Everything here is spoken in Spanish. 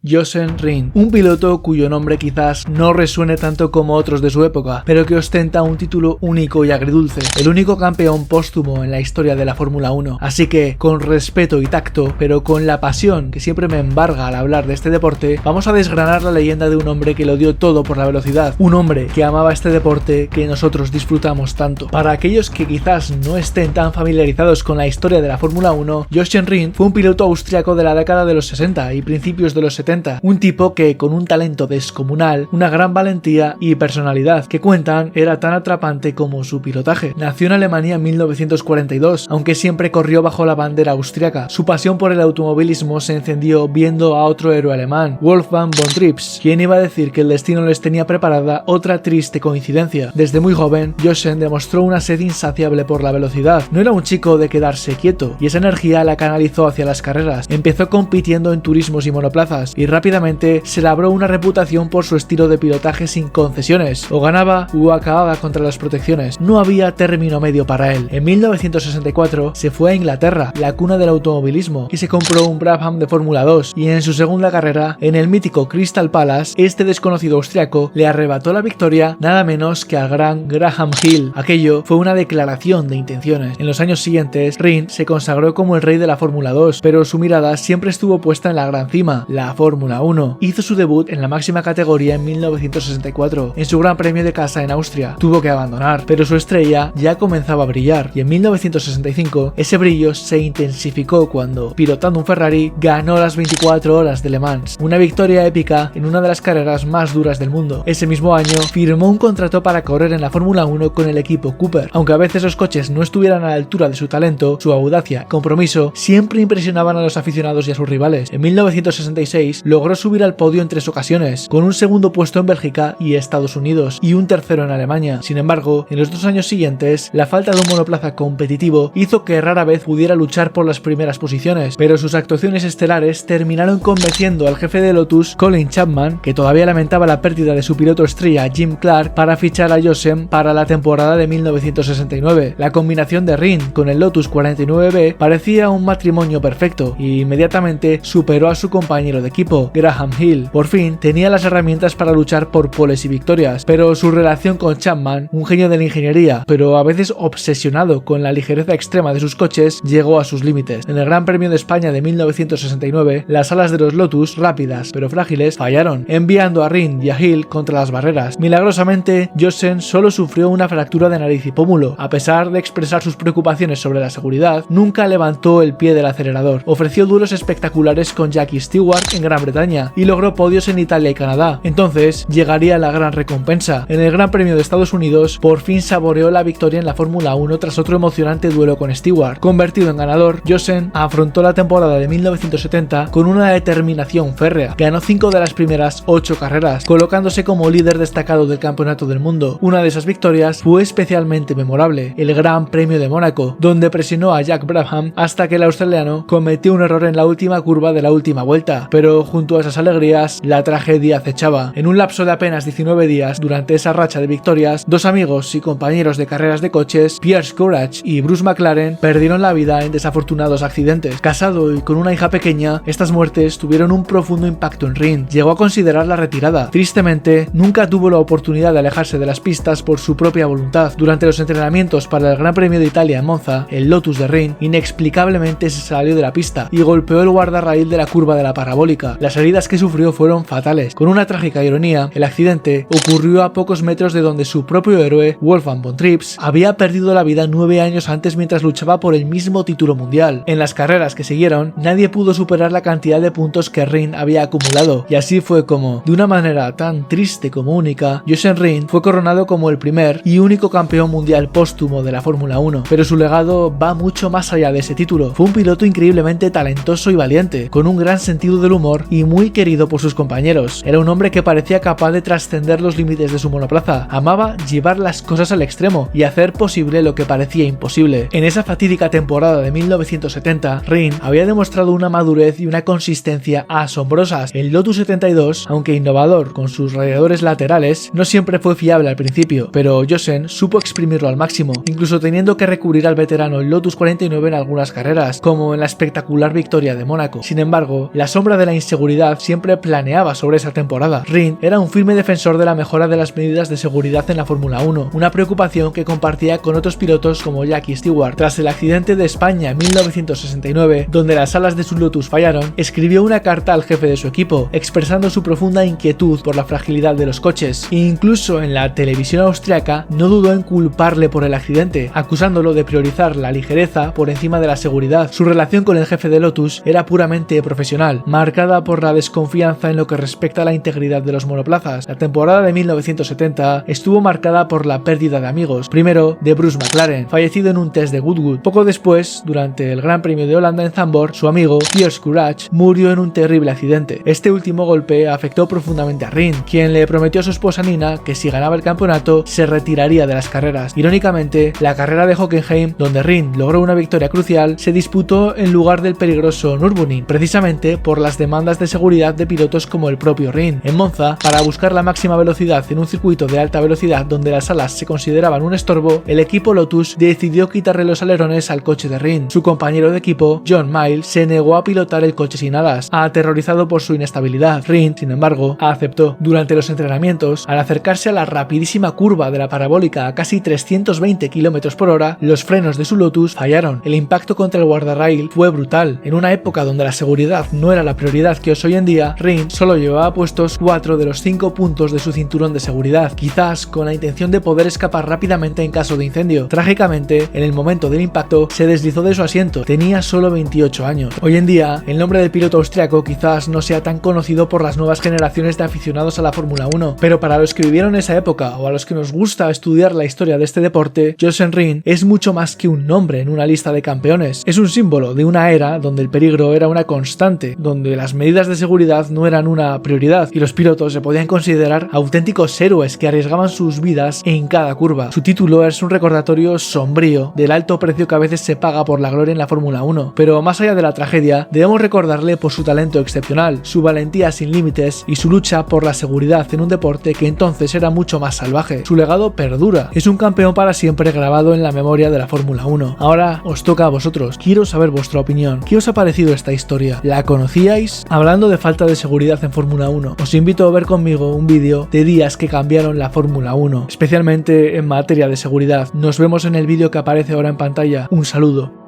Jochen Rindt, un piloto cuyo nombre quizás no resuene tanto como otros de su época, pero que ostenta un título único y agridulce, el único campeón póstumo en la historia de la Fórmula 1. Así que, con respeto y tacto, pero con la pasión que siempre me embarga al hablar de este deporte, vamos a desgranar la leyenda de un hombre que lo dio todo por la velocidad, un hombre que amaba este deporte que nosotros disfrutamos tanto. Para aquellos que quizás no estén tan familiarizados con la historia de la Fórmula 1, Jochen Rindt fue un piloto austriaco de la década de los 60 y principios de los 70, un tipo que con un talento descomunal, una gran valentía y personalidad que cuentan era tan atrapante como su pilotaje. Nació en Alemania en 1942, aunque siempre corrió bajo la bandera austriaca. Su pasión por el automovilismo se encendió viendo a otro héroe alemán, Wolfgang von Trips. ¿Quién iba a decir que el destino les tenía preparada otra triste coincidencia? Desde muy joven, Jochen demostró una sed insaciable por la velocidad. No era un chico de quedarse quieto, y esa energía la canalizó hacia las carreras. Empezó compitiendo en turismos y monoplazas, y rápidamente se labró una reputación por su estilo de pilotaje sin concesiones. O ganaba o acababa contra las protecciones. No había término medio para él. En 1964 se fue a Inglaterra, la cuna del automovilismo, y se compró un Brabham de Fórmula 2, y en su segunda carrera, en el mítico Crystal Palace, este desconocido austriaco le arrebató la victoria nada menos que al gran Graham Hill. Aquello fue una declaración de intenciones. En los años siguientes, Rindt se consagró como el rey de la Fórmula 2, pero su mirada siempre estuvo puesta en la gran cima, la Fórmula 1. Hizo su debut en la máxima categoría en 1964, en su Gran Premio de casa en Austria. Tuvo que abandonar, pero su estrella ya comenzaba a brillar, y en 1965 ese brillo se intensificó cuando, pilotando un Ferrari, ganó las 24 horas de Le Mans, una victoria épica en una de las carreras más duras del mundo. Ese mismo año firmó un contrato para correr en la Fórmula 1 con el equipo Cooper. Aunque a veces los coches no estuvieran a la altura de su talento, su audacia y compromiso siempre impresionaban a los aficionados y a sus rivales. En 1966 logró subir al podio en 3 ocasiones, con un segundo puesto en Bélgica y Estados Unidos y un tercero en Alemania. Sin embargo, en los 2 años siguientes, la falta de un monoplaza competitivo hizo que rara vez pudiera luchar por las primeras posiciones, pero sus actuaciones estelares terminaron convenciendo al jefe de Lotus, Colin Chapman, que todavía lamentaba la pérdida de su piloto estrella Jim Clark, para fichar a Jochen para la temporada de 1969. La combinación de Rindt con el Lotus 49B parecía un matrimonio perfecto y inmediatamente superó a su compañero de equipo, Graham Hill. Por fin tenía las herramientas para luchar por poles y victorias, pero su relación con Chapman, un genio de la ingeniería, pero a veces obsesionado con la ligereza extrema de sus coches, llegó a sus límites. En el Gran Premio de España de 1969, las alas de los Lotus, rápidas pero frágiles, fallaron, enviando a Rindt y a Hill contra las barreras. Milagrosamente, Jochen solo sufrió una fractura de nariz y pómulo. A pesar de expresar sus preocupaciones sobre la seguridad, nunca levantó el pie del acelerador. Ofreció duelos espectaculares con Jackie Stewart en Gran Bretaña y logró podios en Italia y Canadá. Entonces llegaría la gran recompensa. En el Gran Premio de Estados Unidos, por fin saboreó la victoria en la Fórmula 1 tras otro emocionante duelo con Stewart. Convertido en ganador, Jochen afrontó la temporada de 1970 con una determinación férrea. Ganó 5 de las primeras 8 carreras, colocándose como líder destacado del campeonato del mundo. Una de esas victorias fue especialmente memorable, el Gran Premio de Mónaco, donde presionó a Jack Brabham hasta que el australiano cometió un error en la última curva de la última vuelta. Pero junto a esas alegrías, la tragedia acechaba. En un lapso de apenas 19 días, durante esa racha de victorias, 2 amigos y compañeros de carreras de coches, Piers Courage y Bruce McLaren, perdieron la vida en desafortunados accidentes. Casado y con una hija pequeña, estas muertes tuvieron un profundo impacto en Rindt. Llegó a considerar la retirada. Tristemente, nunca tuvo la oportunidad de alejarse de las pistas por su propia voluntad. Durante los entrenamientos para el Gran Premio de Italia en Monza, el Lotus de Rindt inexplicablemente se salió de la pista y golpeó el guardarraíl de la curva de la parabólica. Las heridas que sufrió fueron fatales. Con una trágica ironía, el accidente ocurrió a pocos metros de donde su propio héroe, Wolfgang von Trips, había perdido la vida 9 años antes mientras luchaba por el mismo título mundial. En las carreras que siguieron, nadie pudo superar la cantidad de puntos que Rindt había acumulado, y así fue como, de una manera tan triste como única, Jochen Rindt fue coronado como el primer y único campeón mundial póstumo de la Fórmula 1. Pero su legado va mucho más allá de ese título. Fue un piloto increíblemente talentoso y valiente, con un gran sentido del humor y muy querido por sus compañeros. Era un hombre que parecía capaz de trascender los límites de su monoplaza. Amaba llevar las cosas al extremo y hacer posible lo que parecía imposible. En esa fatídica temporada de 1970, Rindt había demostrado una madurez y una consistencia asombrosas. El Lotus 72, aunque innovador con sus radiadores laterales, no siempre fue fiable al principio, pero Jochen supo exprimirlo al máximo, incluso teniendo que recurrir al veterano Lotus 49 en algunas carreras, como en la espectacular victoria de Mónaco. Sin embargo, la sombra de la inseguridad seguridad siempre planeaba sobre esa temporada. Rindt era un firme defensor de la mejora de las medidas de seguridad en la Fórmula 1, una preocupación que compartía con otros pilotos como Jackie Stewart. Tras el accidente de España en 1969, donde las alas de su Lotus fallaron, escribió una carta al jefe de su equipo, expresando su profunda inquietud por la fragilidad de los coches. E incluso en la televisión austriaca no dudó en culparle por el accidente, acusándolo de priorizar la ligereza por encima de la seguridad. Su relación con el jefe de Lotus era puramente profesional, marcada por la desconfianza en lo que respecta a la integridad de los monoplazas. La temporada de 1970 estuvo marcada por la pérdida de amigos, primero de Bruce McLaren, fallecido en un test de Goodwood. Poco después, durante el Gran Premio de Holanda en Zandvoort, su amigo Piers Courage murió en un terrible accidente. Este último golpe afectó profundamente a Rindt, quien le prometió a su esposa Nina que si ganaba el campeonato se retiraría de las carreras. Irónicamente, la carrera de Hockenheim, donde Rindt logró una victoria crucial, se disputó en lugar del peligroso Nürburgring, precisamente por las demandas de seguridad de pilotos como el propio Rindt. En Monza, para buscar la máxima velocidad en un circuito de alta velocidad donde las alas se consideraban un estorbo, el equipo Lotus decidió quitarle los alerones al coche de Rindt. Su compañero de equipo, John Miles, se negó a pilotar el coche sin alas, aterrorizado por su inestabilidad. Rindt, sin embargo, aceptó. Durante los entrenamientos, al acercarse a la rapidísima curva de la parabólica a casi 320 km por hora, los frenos de su Lotus fallaron. El impacto contra el guardarraíl fue brutal. En una época donde la seguridad no era la prioridad que es hoy en día, Rindt solo llevaba puestos 4 de los 5 puntos de su cinturón de seguridad, quizás con la intención de poder escapar rápidamente en caso de incendio. Trágicamente, en el momento del impacto, se deslizó de su asiento. Tenía solo 28 años. Hoy en día, el nombre del piloto austriaco quizás no sea tan conocido por las nuevas generaciones de aficionados a la Fórmula 1, pero para los que vivieron esa época o a los que nos gusta estudiar la historia de este deporte, Jochen Rindt es mucho más que un nombre en una lista de campeones. Es un símbolo de una era donde el peligro era una constante, donde las medidas de seguridad no eran una prioridad y los pilotos se podían considerar auténticos héroes que arriesgaban sus vidas en cada curva. Su título es un recordatorio sombrío del alto precio que a veces se paga por la gloria en la Fórmula 1, pero más allá de la tragedia, debemos recordarle por su talento excepcional, su valentía sin límites y su lucha por la seguridad en un deporte que entonces era mucho más salvaje. Su legado perdura. Es un campeón para siempre grabado en la memoria de la Fórmula 1. Ahora os toca a vosotros. Quiero saber vuestra opinión. ¿Qué os ha parecido esta historia? ¿La conocíais? Hablando de falta de seguridad en Fórmula 1, os invito a ver conmigo un vídeo de días que cambiaron la Fórmula 1, especialmente en materia de seguridad. Nos vemos en el vídeo que aparece ahora en pantalla. Un saludo.